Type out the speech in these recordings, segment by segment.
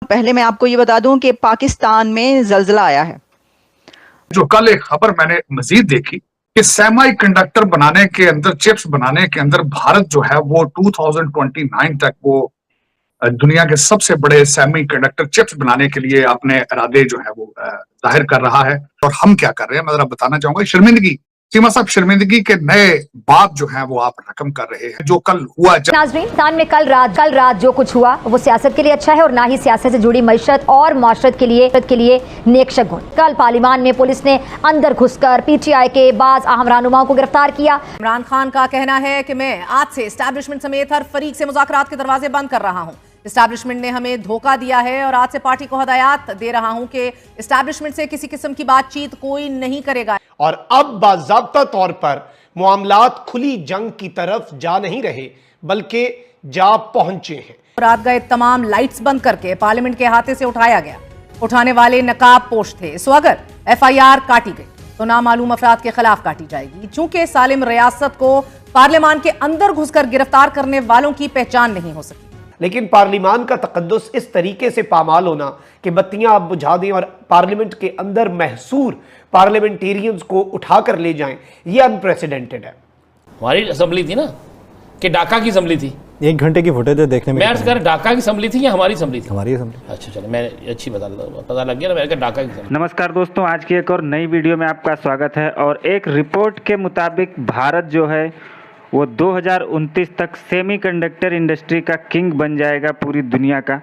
पहले मैं आपको ये बता दूं कि पाकिस्तान में जल्जला आया है। जो कल एक खबर मैंने मजीद देखी कि सेमी कंडक्टर बनाने के अंदर, चिप्स बनाने के अंदर भारत जो है वो 2029 तक वो दुनिया के सबसे बड़े सेमी कंडक्टर चिप्स बनाने के लिए अपने इरादे जो है वो जाहिर कर रहा है। और हम क्या कर रहे हैं, मैं जरा बताना चाहूंगा। शर्मिंदगी, सीमा साहब, शर्मिंदगी के नए बाप जो हैं वो आप रकम कर रहे हैं। जो कल हुआ नाज़रीन में कल रात जो कुछ हुआ वो सियासत के लिए अच्छा है और ना ही सियासत से जुड़ी मईशत और माशरत के लिए नेक शगुन। कल पार्लियामान में पुलिस ने अंदर घुसकर पीटीआई के बाज अहम रहनुमाओं को गिरफ्तार किया। इमरान खान का कहना है कि मैं आज से एस्टैब्लिशमेंट समेत हर फरीक से मुज़ाकरात के दरवाजे बंद कर रहा हूं। एस्टैब्लिशमेंट ने हमें धोखा दिया है और आज से पार्टी को हदायत दे रहा हूं कि एस्टैब्लिशमेंट से किसी किस्म की बातचीत कोई नहीं करेगा। और अब बाज़ाब्ता तौर पर मामलात खुली जंग की तरफ जा नहीं रहे बल्कि जा पहुंचे हैं। रात गए तमाम लाइट्स बंद करके पार्लियामेंट के अहाते से उठाया गया। उठाने वाले नकाब पोश थे, सो अगर FIR काटी गई तो नामालूम अफराद के खिलाफ काटी जाएगी। चूंकि सालिम रियासत को पार्लियामान के अंदर घुसकर गिरफ्तार करने वालों की पहचान नहीं हो सकी। लेकिन पार्लियामान का तकद्दुस इस तरीके से पामाल होना कि बत्तियां आप बुझा दें और पार्लियामेंट के अंदर महसूर पार्लियामेंटेरियंस को उठाकर ले जाएं, ये अनप्रेसिडेंटेड है। हमारी असेंबली थी ना कि ढाका की असेंबली थी, 1 घंटे की फुटेज देखने में। मैं अर्ज कर ढाका की असेंबली थी या हमारी असेंबली थी? हमारी असेंबली। अच्छा चलो, मैं अच्छी पता लग गया ना, मैंने कहा ढाका की असेंबली। नमस्कार दोस्तों, आज की एक और नई वीडियो में आपका स्वागत है। और एक रिपोर्ट के मुताबिक भारत जो है वो 2029 तक सेमीकंडक्टर इंडस्ट्री का किंग बन जाएगा पूरी दुनिया का।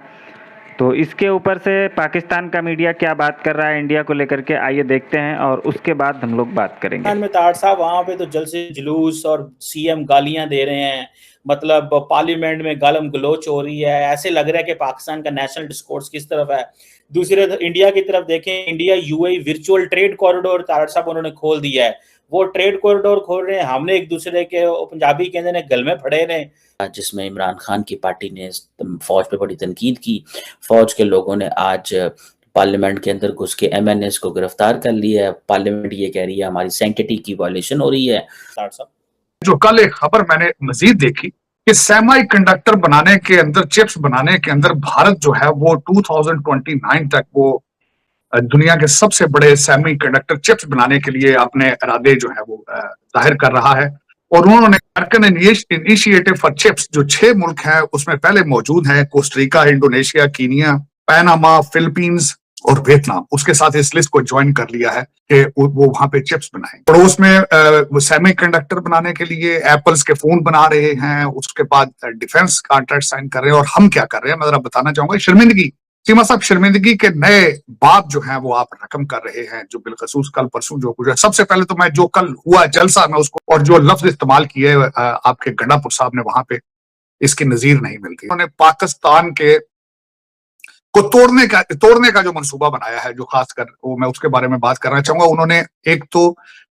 तो इसके ऊपर से पाकिस्तान का मीडिया क्या बात कर रहा है इंडिया को लेकर के, आइए देखते हैं और उसके बाद हम लोग बात करेंगे। में ताड़ साहब वहाँ पे तो जलसे जुलूस और CM गालियां दे रहे हैं, मतलब पार्लियामेंट में गालम गलोच हो रही है। ऐसे लग रहा है कि पाकिस्तान का नेशनल डिस्कोर्स किस तरफ है। दूसरे इंडिया की तरफ देखें, India UAE virtual trade corridor ताड़ साहब उन्होंने खोल दिया है। वो ट्रेड कॉरिडोर खोल रहे हैं, हमने एक दूसरे के पंजाबी कहते हैं गल में फड़े रहे। जिसमें इमरान खान की पार्टी ने फौज पे बड़ी तनकीद की। फौज के लोगों ने आज पार्लियामेंट के अंदर घुस के MNAs को गिरफ्तार कर लिया है। पार्लियामेंट ये कह रही है हमारी सैंक्टिटी की वायलेशन हो रही है। जो कल एक खबर मैंने मजीद देखी कि सेमी कंडक्टर बनाने के अंदर, चिप्स बनाने के अंदर भारत जो है वो 2029 तक वो दुनिया के सबसे बड़े सेमी कंडक्टर चिप्स बनाने के लिए अपने इरादे जो है वो जाहिर कर रहा है। और उन्होंने अमेरिकन इनिशिएटिव फॉर चिप्स, जो 6 मुल्क हैं उसमें पहले मौजूद हैं, Costa Rica, Indonesia, Kenya, Panama, Philippines और वियतनाम, उसके साथ इस लिस्ट को ज्वाइन कर लिया है कि वो वहां पे चिप्स बनाएं। पड़ोस में वो सेमी कंडक्टर बनाने के लिए एप्पल्स के फोन बना रहे हैं, उसके बाद डिफेंस कॉन्ट्रैक्ट साइन कर रहे हैं। और हम क्या कर रहे हैं, मैं जरा बताना चाहूंगा। शर्मिंदगी, सीमा साहब, शर्मिंदगी के नए बाप जो हैं वो आप रकम कर रहे हैं, जो बिलखसूस कल परसों जो कुछ है। सबसे पहले तो मैं जो कल हुआ जलसा में उसको, और जो लफ्ज इस्तेमाल किए आपके गंडापुर साहब ने, वहां पे इसकी नजीर नहीं मिलती। उन्होंने पाकिस्तान के को तोड़ने का जो मंसूबा बनाया है, जो खासकर वो मैं उसके बारे में बात करना चाहूंगा। उन्होंने एक तो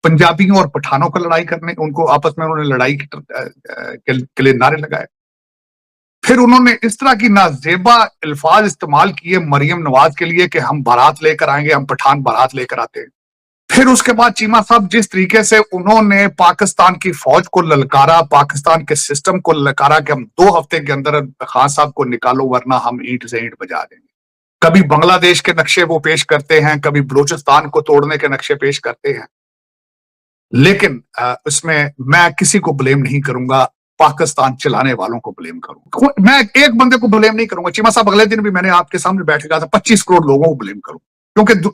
पंजाबियों और पठानों को लड़ाई करने, उनको आपस में उन्होंने लड़ाई के लिए नारे लगाए। फिर उन्होंने इस तरह की नाजेबा अल्फाज इस्तेमाल किए मरियम नवाज के लिए कि हम बारात लेकर आएंगे, हम पठान बारात लेकर आते हैं। फिर उसके बाद चीमा साहब जिस तरीके से उन्होंने पाकिस्तान की फौज को ललकारा, पाकिस्तान के सिस्टम को ललकारा कि हम 2 हफ्ते के अंदर खान साहब को निकालो वरना हम ईंट से ईंट बजा देंगे। कभी बांग्लादेश के नक्शे वो पेश करते हैं, कभी बलूचिस्तान को तोड़ने के नक्शे पेश करते हैं। लेकिन इसमें मैं किसी को ब्लेम नहीं करूंगा, पाकिस्तान चलाने वालों को ब्लेम करूंगा। मैं एक बंदे को ब्लेम नहीं करूंगा। चीमा साहब, अगले दिन भी मैंने आपके सामने बैठ के कहा था 25 करोड़ लोगों को ब्लेम करूं, क्योंकि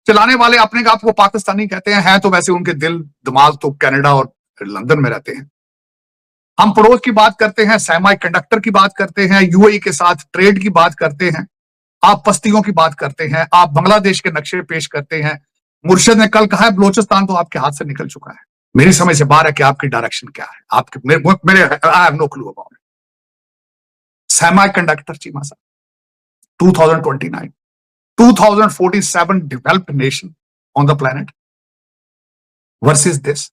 चलाने वाले अपने आप को पाकिस्तानी कहते हैं तो वैसे उनके दिल दिमाग तो कनाडा और लंदन में रहते हैं। हम पड़ोस की बात करते हैं, सेमी कंडक्टर की बात करते हैं, UAE के साथ ट्रेड की बात करते हैं, आप बस्तियों की बात करते हैं, आप बांग्लादेश के नक्शे पेश करते हैं। मुर्शद ने कल कहा है बलूचिस्तान तो आपके हाथ से निकल चुका है। मेरी समझ से बाहर है कि आपकी डायरेक्शन क्या है, आपके मेरे I have no clue about it. Semiconductor Cheema साहब 2029, 2047 developed nation on the planet versus this.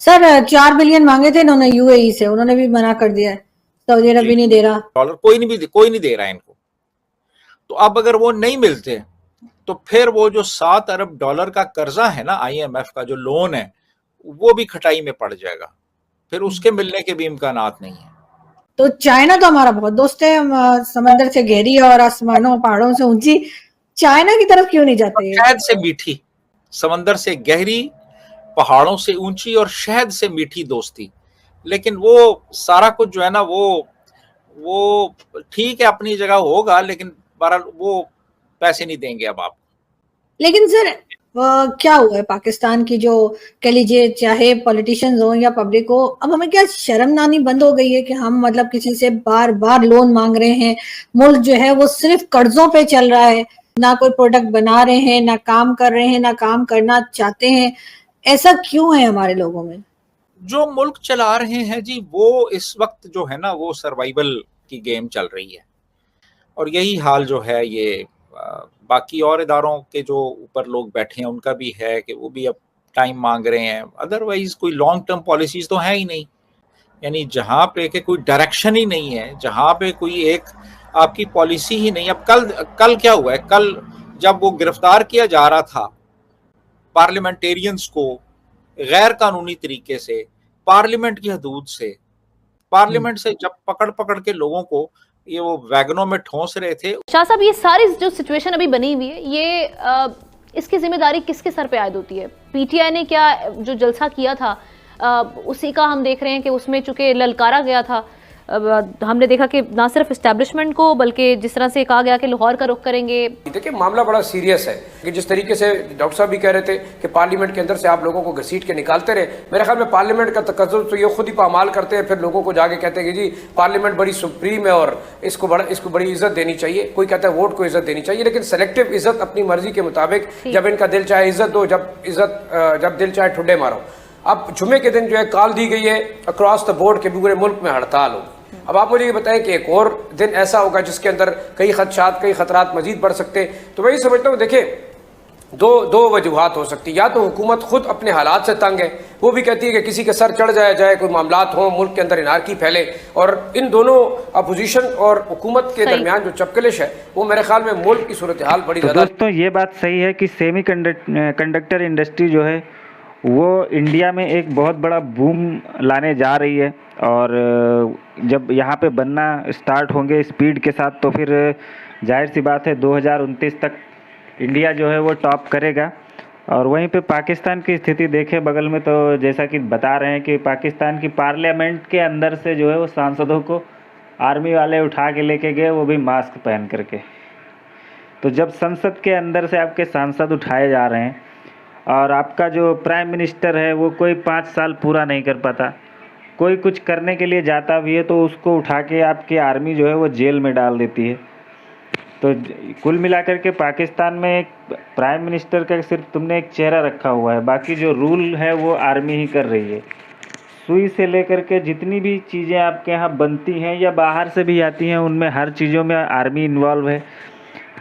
Sir 4 billion मांगे थे इन्होंने UAE से, उन्होंने भी मना कर दिया है। सऊदी अरब भी नहीं दे रहा डॉलर, कोई नहीं दे रहा है इनको। तो अब अगर वो नहीं मिलते तो फिर वो जो $7 अरब का कर्जा है ना, IMF का जो लोन है, वो भी खटाई में पड़ जाएगा। फिर उसके मिलने के भी इम्कानात नहीं है। तो चाइना तो हमारा बहुत दोस्त है, हम समंदर से गहरी और आसमानों पहाड़ों से ऊंची, चाइना की तरफ क्यों नहीं जाते? शहद से मीठी, समंदर से गहरी, पहाड़ों से ऊंची और शहद से मीठी दोस्ती। लेकिन वो सारा कुछ जो है ना वो ठीक है अपनी जगह होगा, लेकिन बहरहाल वो पैसे नहीं देंगे अब आप। लेकिन सर क्या हुआ है पाकिस्तान की, जो कह लीजिए चाहे पॉलिटिशियंस हो या पब्लिक हो, अब हमें क्या शर्म आनी बंद हो गई है कि हम मतलब किसी से बार बार लोन मांग रहे हैं? मुल्क जो है वो सिर्फ कर्जों पे चल रहा है, ना कोई प्रोडक्ट बना रहे हैं, ना काम कर रहे हैं, ना काम करना चाहते हैं। ऐसा क्यों है हमारे लोगों में? जो मुल्क चला रहे हैं जी, वो इस वक्त जो है ना वो सर्वाइवल की गेम चल रही है, और यही हाल जो है ये बाकी और इदारों के जो ऊपर लोग बैठे हैं उनका भी है कि वो भी अब टाइम मांग रहे हैं। अदरवाइज कोई लॉन्ग टर्म पॉलिसीज तो है ही नहीं, यानी जहाँ पे के कोई डायरेक्शन ही नहीं है, जहाँ पे कोई एक आपकी पॉलिसी ही नहीं। अब कल क्या हुआ है, कल जब वो गिरफ्तार किया जा रहा था पार्लियामेंटेरियंस को गैर कानूनी तरीके से पार्लियामेंट की हदूद से, पार्लियामेंट से जब पकड़ के लोगों को ये वो वैगनों में ठोंस रहे थे। शाह साहब, ये सारी जो सिचुएशन अभी बनी हुई है, ये इसकी जिम्मेदारी किसके सर पे आयद होती है? पीटीआई ने क्या जो जलसा किया था उसी का हम देख रहे हैं कि उसमें चूंकि ललकारा गया था, हमने देखा कि ना सिर्फ इस्टेब्लिशमेंट को बल्कि जिस तरह से कहा गया कि लाहौर का रुख करेंगे। देखिए मामला बड़ा सीरियस है कि जिस तरीके से डॉक्टर साहब भी कह रहे थे कि पार्लियामेंट के अंदर से आप लोगों को घसीट के निकालते रहे, मेरे ख्याल में पार्लियामेंट का तकज्जुल तो ये खुद ही पामाल करते हैं, फिर लोगों को जाके कहते हैं कि जी पार्लियामेंट बड़ी सुप्रीम है और इसको बड़ी इज्जत देनी चाहिए। कोई कहता है वोट को इज्जत देनी चाहिए, लेकिन सेलेक्टिव इज्जत अपनी मर्जी के मुताबिक, जब इनका दिल चाहे इज्जत दो, जब दिल चाहे ठुड्डे मारो। अब जुम्मे के दिन जो है कॉल दी गई है अक्रॉस द बोर्ड के पूरे मुल्क में हड़ताल हो। अब आप मुझे ये बताएं कि एक और दिन ऐसा होगा जिसके अंदर कई खतरात मजीद बढ़ सकते हैं। तो मैं ये समझता हूँ, देखिए दो वजूहात हो सकती है। या तो हुकूमत खुद अपने हालात से तंग है, वो भी कहती है कि किसी के सर चढ़ जाए, कोई मामलात हो, मुल्क के अंदर इनारकी फैले, और इन दोनों अपोजिशन और हुकूमत के दरमियान जो चपकलिश है वो मेरे ख्याल में मुल्क की सूरत हाल बड़ी ज़्यादा। दोस्तों ये बात सही है कि सेमी कंडक्टर इंडस्ट्री जो है वो इंडिया में एक बहुत बड़ा बूम लाने जा रही है, और जब यहाँ पे बनना स्टार्ट होंगे स्पीड के साथ तो फिर जाहिर सी बात है 2029 तक इंडिया जो है वो टॉप करेगा। और वहीं पे पाकिस्तान की स्थिति देखें बगल में, तो जैसा कि बता रहे हैं कि पाकिस्तान की पार्लियामेंट के अंदर से जो है वो सांसदों को आर्मी वाले उठा के लेके गए, वो भी मास्क पहन करके। तो जब संसद के अंदर से आपके सांसद उठाए जा रहे हैं और आपका जो प्राइम मिनिस्टर है वो कोई 5 साल पूरा नहीं कर पाता, कोई कुछ करने के लिए जाता भी है तो उसको उठा के आपकी आर्मी जो है वो जेल में डाल देती है। तो कुल मिलाकर के पाकिस्तान में एक प्राइम मिनिस्टर का सिर्फ तुमने एक चेहरा रखा हुआ है, बाकी जो रूल है वो आर्मी ही कर रही है। सुई से लेकर के जितनी भी चीज़ें आपके यहाँ बनती हैं या बाहर से भी आती हैं, उनमें हर चीज़ों में आर्मी इन्वॉल्व है।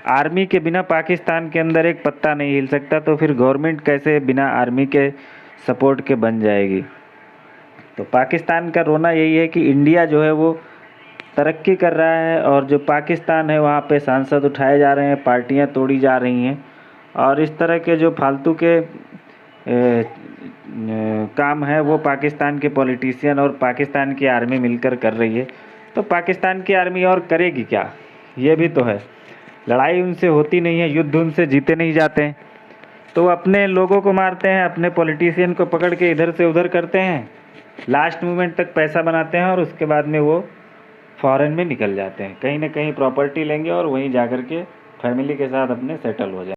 आर्मी के बिना पाकिस्तान के अंदर एक पत्ता नहीं हिल सकता, तो फिर गवर्नमेंट कैसे बिना आर्मी के सपोर्ट के बन जाएगी? तो पाकिस्तान का रोना यही है कि इंडिया जो है वो तरक्की कर रहा है और जो पाकिस्तान है वहाँ पे सांसद उठाए जा रहे हैं, पार्टियाँ तोड़ी जा रही हैं, और इस तरह के जो फालतू के काम है वो पाकिस्तान के पॉलिटिशियन और पाकिस्तान की आर्मी मिलकर कर रही है। तो पाकिस्तान की आर्मी और करेगी क्या? ये भी तो है, लड़ाई उनसे होती नहीं है, युद्ध उनसे जीते नहीं जाते हैं, तो अपने लोगों को मारते हैं, अपने पॉलिटिशियन को पकड़ के इधर से उधर करते हैं, लास्ट मोमेंट तक पैसा बनाते हैं और उसके बाद में वो फॉरेन में निकल जाते हैं, कहीं ना कहीं प्रॉपर्टी लेंगे और वहीं जाकर के फैमिली के साथ अपने सेटल हो जाए।